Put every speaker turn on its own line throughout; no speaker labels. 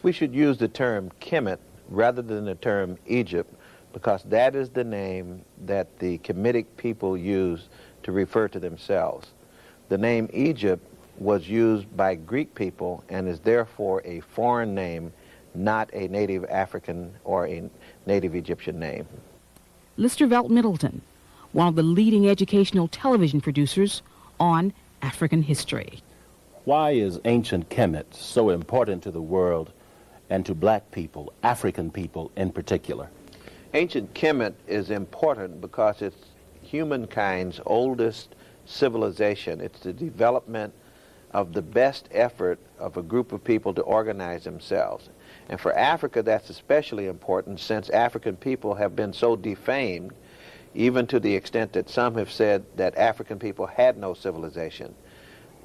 We should use the term Kemet rather than the term Egypt, because that is the name that the Kemetic people used to refer to themselves. The name Egypt was used by Greek people and is therefore a foreign name, not a native African or a native Egyptian name.
Listervelt Middleton, one of the leading educational television producers on African history.
Why is ancient Kemet so important to the world and to black people, African people in particular?
Ancient Kemet is important because it's humankind's oldest civilization. It's the development of the best effort of a group of people to organize themselves. And for Africa, that's especially important since African people have been so defamed, even to the extent that some have said that African people had no civilization.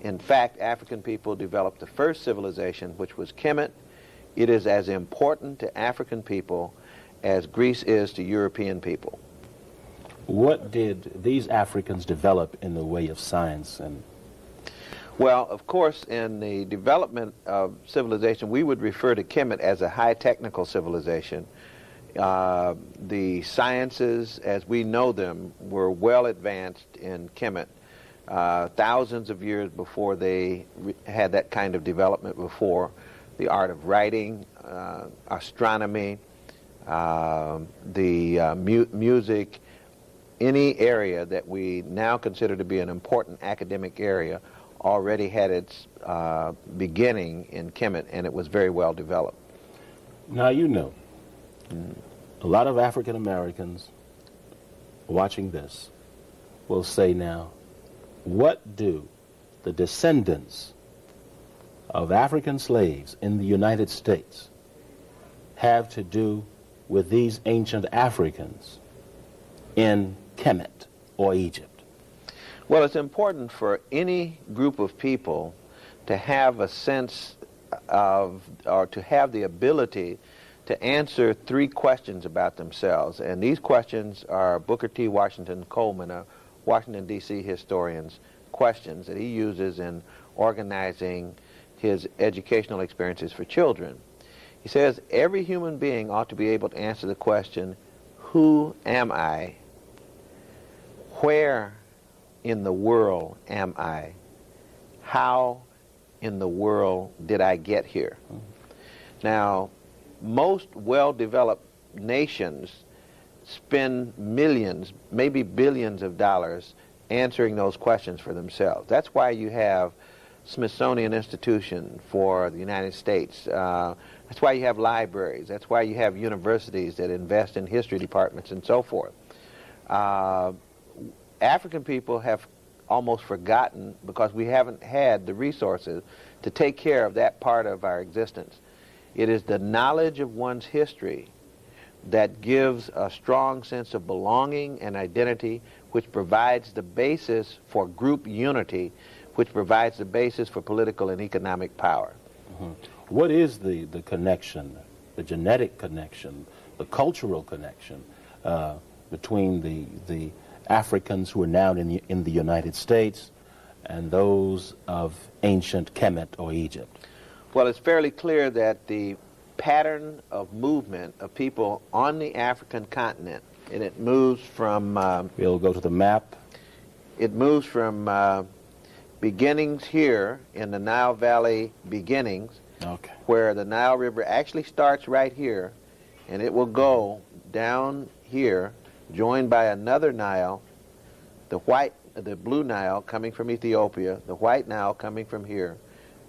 In fact, African people developed the first civilization, which was Kemet. It is as important to African people as Greece is to European people.
What did these Africans develop in the way of science?
Well, of course, in the development of civilization, we would refer to Kemet as a high technical civilization. The sciences, as we know them, were well advanced in Kemet. Thousands of years before they had that kind of development before. The art of writing, astronomy, music, any area that we now consider to be an important academic area already had its beginning in Kemet, and it was very well developed.
Now, you know, a lot of African Americans watching this will say now, what do the descendants of African slaves in the United States have to do with these ancient Africans in Kemet or Egypt?
Well, it's important for any group of people to have a sense of, or to have the ability to answer three questions about themselves. And these questions are Booker T. Washington Coleman, a Washington, D.C. historian's questions that he uses in organizing his educational experiences for children. He says every human being ought to be able to answer the question, who am I? Where in the world am I? How in the world did I get here? Now, most well-developed nations spend millions, maybe billions of dollars answering those questions for themselves. That's why you have Smithsonian Institution for the United States. That's why you have libraries. That's why you have universities that invest in history departments and so forth. African people have almost forgotten because we haven't had the resources to take care of that part of our existence. It is the knowledge of one's history that gives a strong sense of belonging and identity, which provides the basis for group unity, which provides the basis for political and economic power.
Mm-hmm. What is the connection, the genetic connection, the cultural connection between the Africans who are now in the United States and those of ancient Kemet or Egypt?
Well, it's fairly clear that the pattern of movement of people on the African continent, and it moves from...
we'll go to the map.
It moves from beginnings here in the Nile Valley beginnings,
okay,
where the Nile River actually starts right here, and it will go down here, joined by another Nile, the blue Nile coming from Ethiopia, the white Nile coming from here,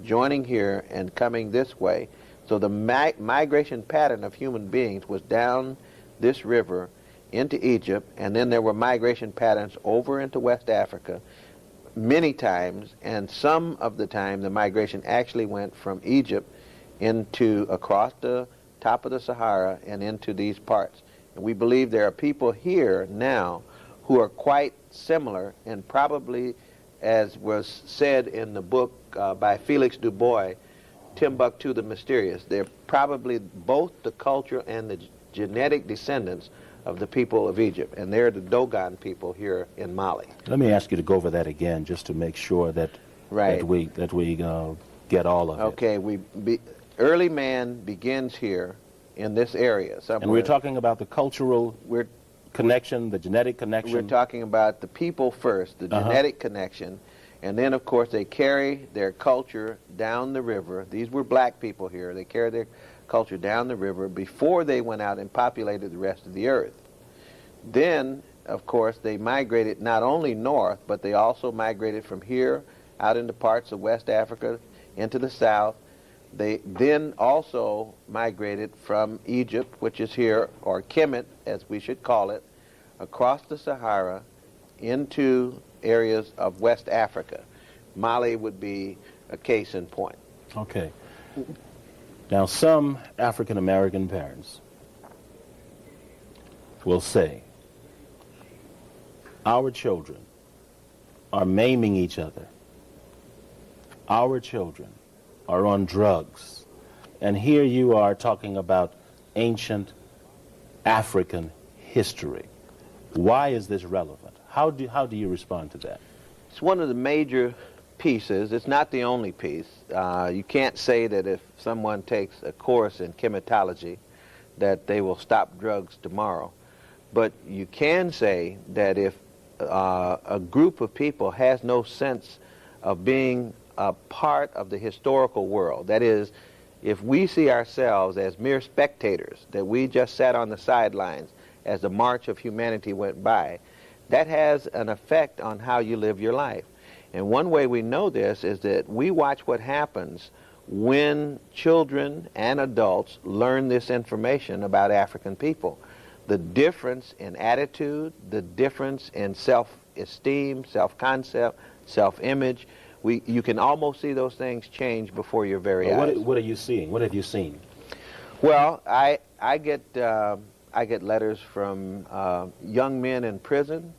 joining here and coming this way. So the migration pattern of human beings was down this river into Egypt, and then there were migration patterns over into West Africa many times, and some of the time the migration actually went from Egypt across the top of the Sahara and into these parts. And we believe there are people here now who are quite similar, and probably, as was said in the book by Felix Du Bois, Timbuktu the Mysterious, they're probably both the cultural and the genetic descendants of the people of Egypt, and they're the Dogon people here in Mali.
Let me ask you to go over that again, just to make sure that
right.
that we get all of
okay,
it.
early man begins here in this area somewhere.
And we're talking about the cultural connection, the genetic connection.
We're talking about the people first, the genetic connection, and then, of course, they carry their culture down the river. These were black people here. They carried their culture down the river before they went out and populated the rest of the earth. Then, of course, they migrated not only north, but they also migrated from here out into parts of West Africa, into the south. They then also migrated from Egypt, which is here, or Kemet, as we should call it, across the Sahara into areas of West Africa. Mali would be a case in point.
Okay. Now, some African American parents will say, our children are maiming each other. Our children are on drugs. And here you are talking about ancient African history. Why is this relevant? How do you respond to that?
It's one of the major pieces. It's not the only piece. You can't say that if someone takes a course in chematology that they will stop drugs tomorrow. But you can say that if a group of people has no sense of being a part of the historical world, that is, if we see ourselves as mere spectators, that we just sat on the sidelines as the march of humanity went by, that has an effect on how you live your life. And one way we know this is that we watch what happens when children and adults learn this information about African people. The difference in attitude, the difference in self-esteem, self-concept, self-image, you can almost see those things change before your very eyes.
What are you seeing? What have you seen?
Well, I get letters from young men in prison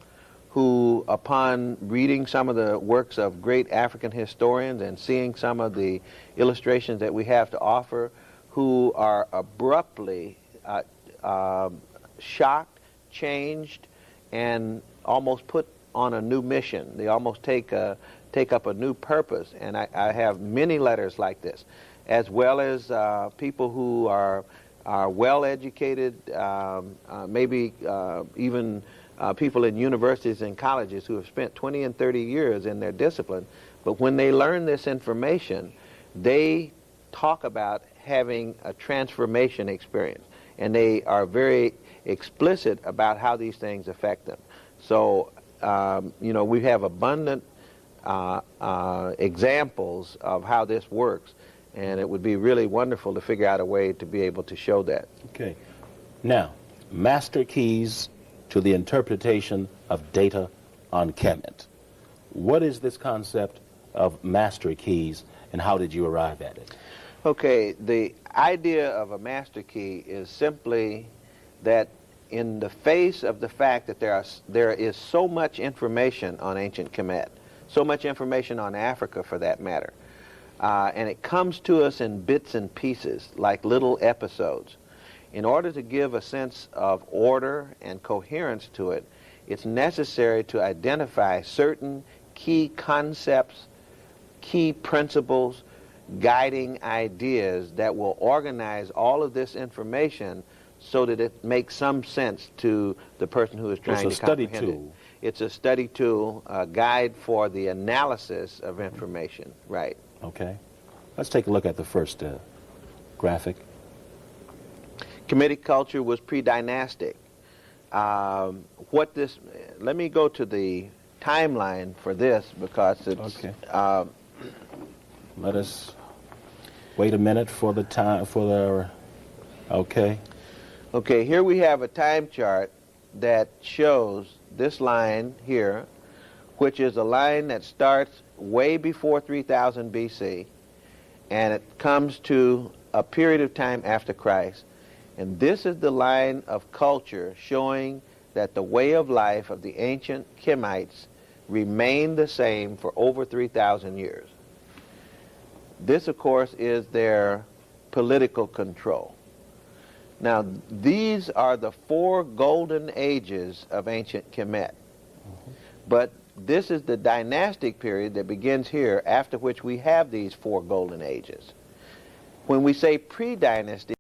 who, upon reading some of the works of great African historians and seeing some of the illustrations that we have to offer, who are abruptly shocked, changed, and almost put on a new mission. They almost take up a new purpose. And I have many letters like this, as well as people who are well-educated, maybe even people in universities and colleges who have spent 20 and 30 years in their discipline. But when they learn this information, they talk about having a transformation experience. And they are very explicit about how these things affect them. So, we have abundant examples of how this works. And it would be really wonderful to figure out a way to be able to show that.
Okay. Now, master keys to the interpretation of data on Kemet. What is this concept of master keys, and how did you arrive at it?
Okay, the idea of a master key is simply that in the face of the fact that there is so much information on ancient Kemet, so much information on Africa for that matter, and it comes to us in bits and pieces, like little episodes. In order to give a sense of order and coherence to it, it's necessary to identify certain key concepts, key principles, guiding ideas that will organize all of this information so that it makes some sense to the person who is trying to comprehend it.
It's a study tool.
It's a study tool, a guide for the analysis of information, right.
Okay. Let's take a look at the first graphic.
Kemetic culture was pre-dynastic. Let me go to the timeline for this because it's...
Okay. Let us wait a minute for the time, okay.
Okay, here we have a time chart that shows this line here, which is a line that starts way before 3000 BC, and it comes to a period of time after Christ. And this is the line of culture showing that the way of life of the ancient Kemites remained the same for over 3,000 years. This, of course, is their political control. Now, these are the 4 golden ages of ancient Kemet. But this is the dynastic period that begins here, after which we have these 4 golden ages. When we say pre-dynasty,